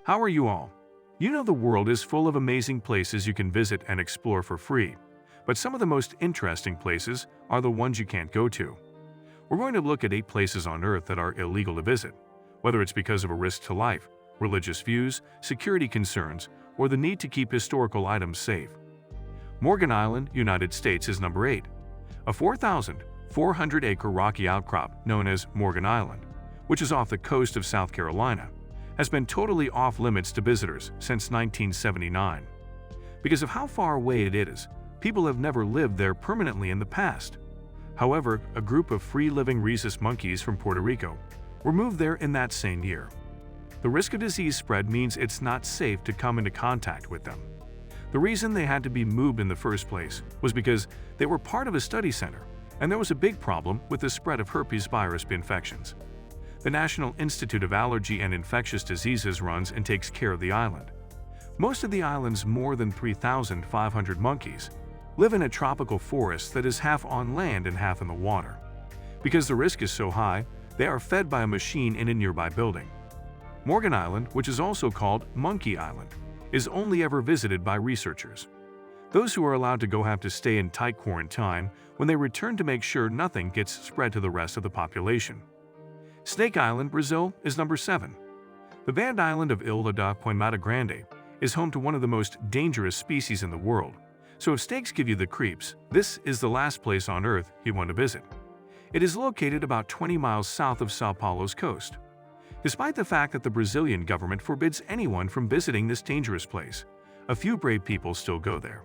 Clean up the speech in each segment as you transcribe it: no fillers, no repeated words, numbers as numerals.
How are you all? You know the world is full of amazing places you can visit and explore for free, but some of the most interesting places are the ones you can't go to. We're going to look at 8 places on Earth that are illegal to visit, whether it's because of a risk to life, religious views, security concerns, or the need to keep historical items safe. Morgan Island, United States is number 8, a 4,400-acre rocky outcrop known as Morgan Island, which is off the coast of South Carolina, has been totally off-limits to visitors since 1979. Because of how far away it is, people have never lived there permanently in the past. However, a group of free-living rhesus monkeys from Puerto Rico were moved there in that same year. The risk of disease spread means it's not safe to come into contact with them. The reason they had to be moved in the first place was because they were part of a study center, and there was a big problem with the spread of herpes virus infections. The National Institute of Allergy and Infectious Diseases runs and takes care of the island. Most of the island's more than 3,500 monkeys live in a tropical forest that is half on land and half in the water. Because the risk is so high, they are fed by a machine in a nearby building. Morgan Island, which is also called Monkey Island, is only ever visited by researchers. Those who are allowed to go have to stay in tight quarantine when they return to make sure nothing gets spread to the rest of the population. Snake Island, Brazil, is number 7. The banned island of Ilha da Queimada Grande is home to one of the most dangerous species in the world, so if snakes give you the creeps, this is the last place on Earth you want to visit. It is located about 20 miles south of Sao Paulo's coast. Despite the fact that the Brazilian government forbids anyone from visiting this dangerous place, a few brave people still go there.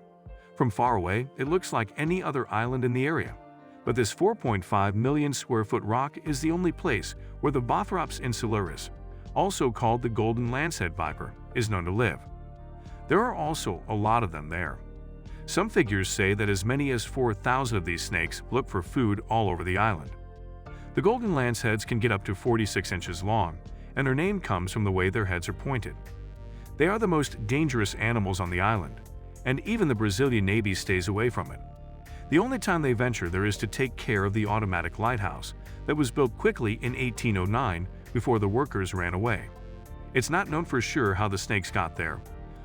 From far away, it looks like any other island in the area, but this 4.5 million square foot rock is the only place where the Bothrops insularis, also called the golden lancehead viper, is known to live. There are also a lot of them there. Some figures say that as many as 4,000 of these snakes look for food all over the island. The golden lanceheads can get up to 46 inches long, and their name comes from the way their heads are pointed. They are the most dangerous animals on the island, and even the Brazilian Navy stays away from it. The only time they venture there is to take care of the automatic lighthouse that was built quickly in 1809 before the workers ran away. It's not known for sure how the snakes got there,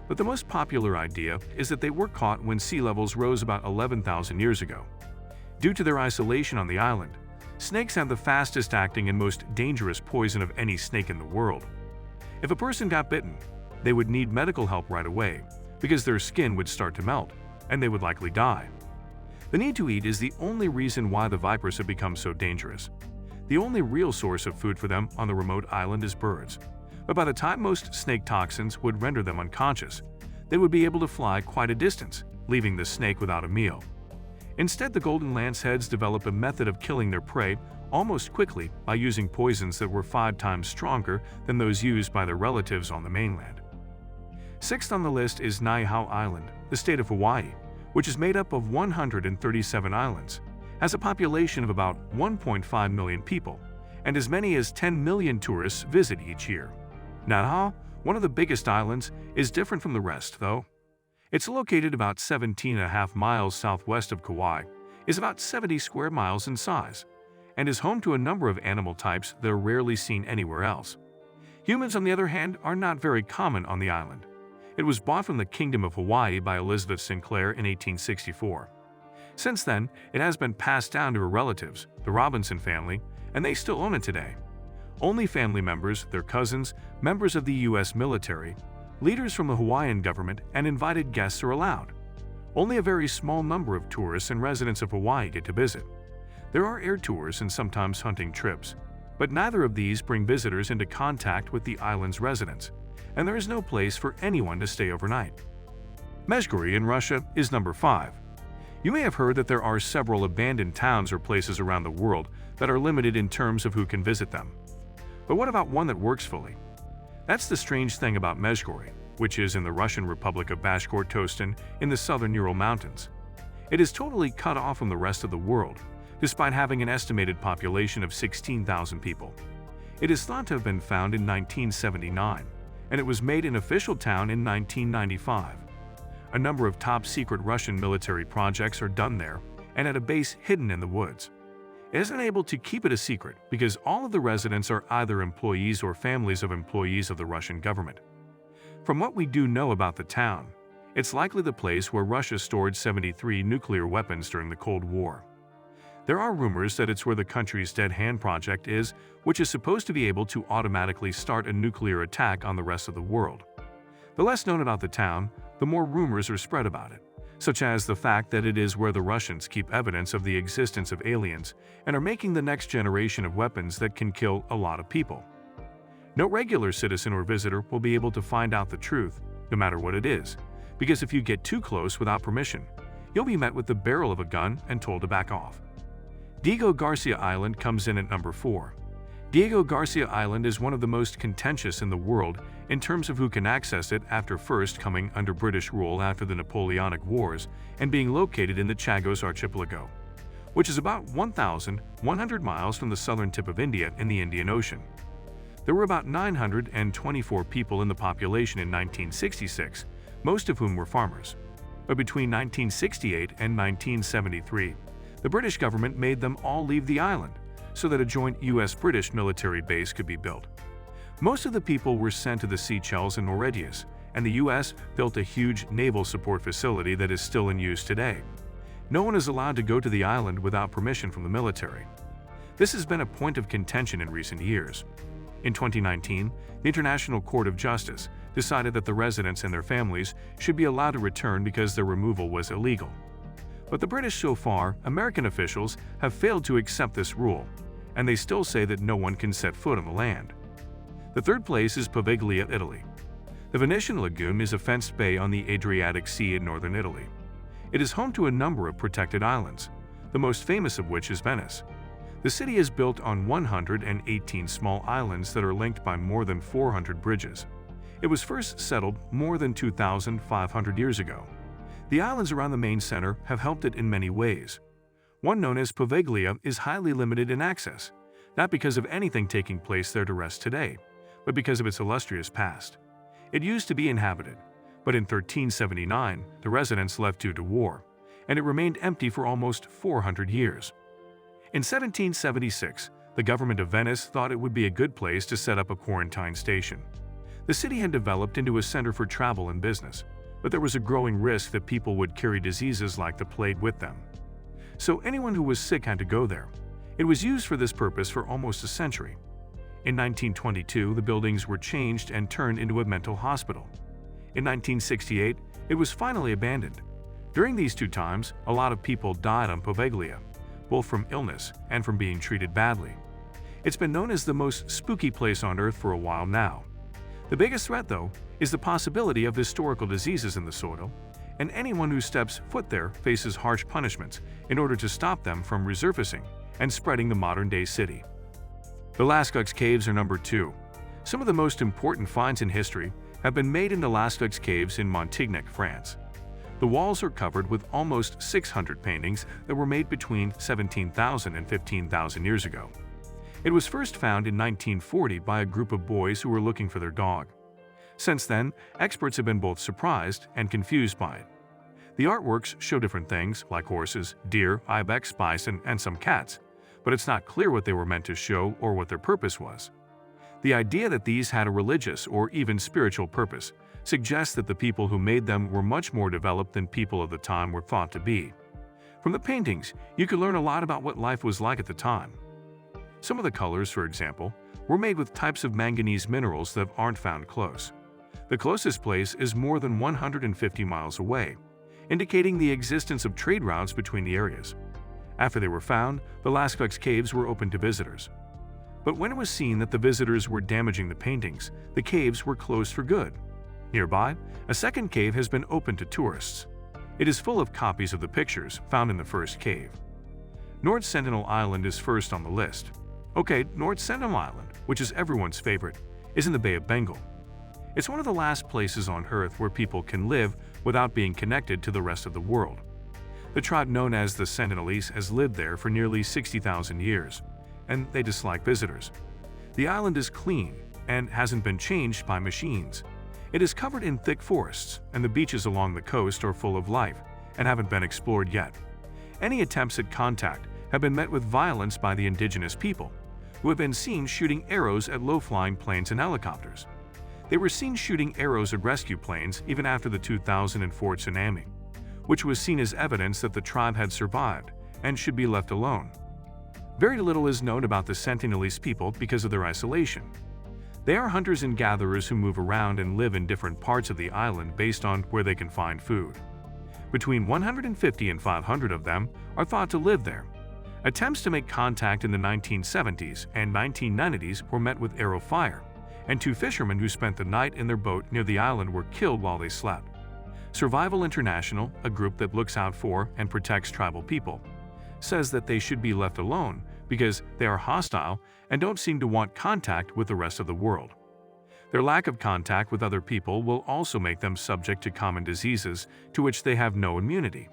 but the most popular idea is that they were caught when sea levels rose about 11,000 years ago. Due to their isolation on the island, snakes have the fastest acting and most dangerous poison of any snake in the world. If a person got bitten, they would need medical help right away because their skin would start to melt and they would likely die. The need to eat is the only reason why the vipers have become so dangerous. The only real source of food for them on the remote island is birds, but by the time most snake toxins would render them unconscious, they would be able to fly quite a distance, leaving the snake without a meal. Instead, the golden lanceheads developed a method of killing their prey almost quickly by using poisons that were 5 times stronger than those used by their relatives on the mainland. 6th on the list is Niihau Island, the state of Hawaii, which is made up of 137 islands, has a population of about 1.5 million people, and as many as 10 million tourists visit each year. Niihau, one of the biggest islands, is different from the rest, though. It's located about 17.5 miles southwest of Kauai, is about 70 square miles in size, and is home to a number of animal types that are rarely seen anywhere else. Humans, on the other hand, are not very common on the island. It was bought from the Kingdom of Hawaii by Elizabeth Sinclair in 1864. Since then, it has been passed down to her relatives, the Robinson family, and they still own it today. Only family members, their cousins, members of the U.S. military, leaders from the Hawaiian government, and invited guests are allowed. Only a very small number of tourists and residents of Hawaii get to visit. There are air tours and sometimes hunting trips, but neither of these bring visitors into contact with the island's residents, and there is no place for anyone to stay overnight. Mezhgory in Russia is number 5. You may have heard that there are several abandoned towns or places around the world that are limited in terms of who can visit them. But what about one that works fully? That's the strange thing about Mezhgory, which is in the Russian Republic of Bashkortostan in the southern Ural Mountains. It is totally cut off from the rest of the world, despite having an estimated population of 16,000 people. It is thought to have been found in 1979, and it was made an official town in 1995. A number of top-secret Russian military projects are done there, and at a base hidden in the woods. It isn't able to keep it a secret because all of the residents are either employees or families of employees of the Russian government. From what we do know about the town, it's likely the place where Russia stored 73 nuclear weapons during the Cold War. There are rumors that it's where the country's Dead Hand project is, which is supposed to be able to automatically start a nuclear attack on the rest of the world. The less known about the town, the more rumors are spread about it, such as the fact that it is where the Russians keep evidence of the existence of aliens and are making the next generation of weapons that can kill a lot of people. No regular citizen or visitor will be able to find out the truth, no matter what it is, because if you get too close without permission, you'll be met with the barrel of a gun and told to back off. Diego Garcia Island comes in at number 4. Diego Garcia Island is one of the most contentious in the world in terms of who can access it after first coming under British rule after the Napoleonic Wars and being located in the Chagos Archipelago, which is about 1,100 miles from the southern tip of India in the Indian Ocean. There were about 924 people in the population in 1966, most of whom were farmers. But between 1968 and 1973, the British government made them all leave the island so that a joint US-British military base could be built. Most of the people were sent to the Seychelles and Mauritius, and the US built a huge naval support facility that is still in use today. No one is allowed to go to the island without permission from the military. This has been a point of contention in recent years. In 2019, the International Court of Justice decided that the residents and their families should be allowed to return because their removal was illegal. But the British so far, American officials, have failed to accept this rule, and they still say that no one can set foot on the land. The third place is Poveglia, Italy. The Venetian Lagoon is a fenced bay on the Adriatic Sea in northern Italy. It is home to a number of protected islands, the most famous of which is Venice. The city is built on 118 small islands that are linked by more than 400 bridges. It was first settled more than 2,500 years ago. The islands around the main center have helped it in many ways. One known as Poveglia is highly limited in access, not because of anything taking place there to rest today, but because of its illustrious past. It used to be inhabited, but in 1379 the residents left due to war, and it remained empty for almost 400 years. In 1776, the government of Venice thought it would be a good place to set up a quarantine station. The city had developed into a center for travel and business, but there was a growing risk that people would carry diseases like the plague with them. So anyone who was sick had to go there. It was used for this purpose for almost a century. In 1922, the buildings were changed and turned into a mental hospital. In 1968, it was finally abandoned. During these two times, a lot of people died on Poveglia, both from illness and from being treated badly. It's been known as the most spooky place on Earth for a while now. The biggest threat, though, is the possibility of historical diseases in the soil, and anyone who steps foot there faces harsh punishments in order to stop them from resurfacing and spreading the modern-day city. The Lascaux Caves are number 2. Some of the most important finds in history have been made in the Lascaux Caves in Montignac, France. The walls are covered with almost 600 paintings that were made between 17,000 and 15,000 years ago. It was first found in 1940 by a group of boys who were looking for their dog. Since then, experts have been both surprised and confused by it. The artworks show different things, like horses, deer, ibex, bison, and some cats, but it's not clear what they were meant to show or what their purpose was. The idea that these had a religious or even spiritual purpose suggests that the people who made them were much more developed than people of the time were thought to be. From the paintings, you could learn a lot about what life was like at the time. Some of the colors, for example, were made with types of manganese minerals that aren't found close. The closest place is more than 150 miles away, indicating the existence of trade routes between the areas. After they were found, the Lascaux Caves were open to visitors. But when it was seen that the visitors were damaging the paintings, the caves were closed for good. Nearby, a second cave has been opened to tourists. It is full of copies of the pictures found in the first cave. North Sentinel Island is first on the list. Okay, North Sentinel Island, which is everyone's favorite, is in the Bay of Bengal. It's one of the last places on Earth where people can live without being connected to the rest of the world. The tribe known as the Sentinelese has lived there for nearly 60,000 years, and they dislike visitors. The island is clean and hasn't been changed by machines. It is covered in thick forests, and the beaches along the coast are full of life and haven't been explored yet. Any attempts at contact have been met with violence by the indigenous people, who have been seen shooting arrows at low-flying planes and helicopters. They were seen shooting arrows at rescue planes even after the 2004 tsunami, which was seen as evidence that the tribe had survived and should be left alone. Very little is known about the Sentinelese people because of their isolation. They are hunters and gatherers who move around and live in different parts of the island based on where they can find food. Between 150 and 500 of them are thought to live there. Attempts to make contact in the 1970s and 1990s were met with arrow fire, and 2 fishermen who spent the night in their boat near the island were killed while they slept. Survival International, a group that looks out for and protects tribal people, says that they should be left alone because they are hostile and don't seem to want contact with the rest of the world. Their lack of contact with other people will also make them subject to common diseases to which they have no immunity.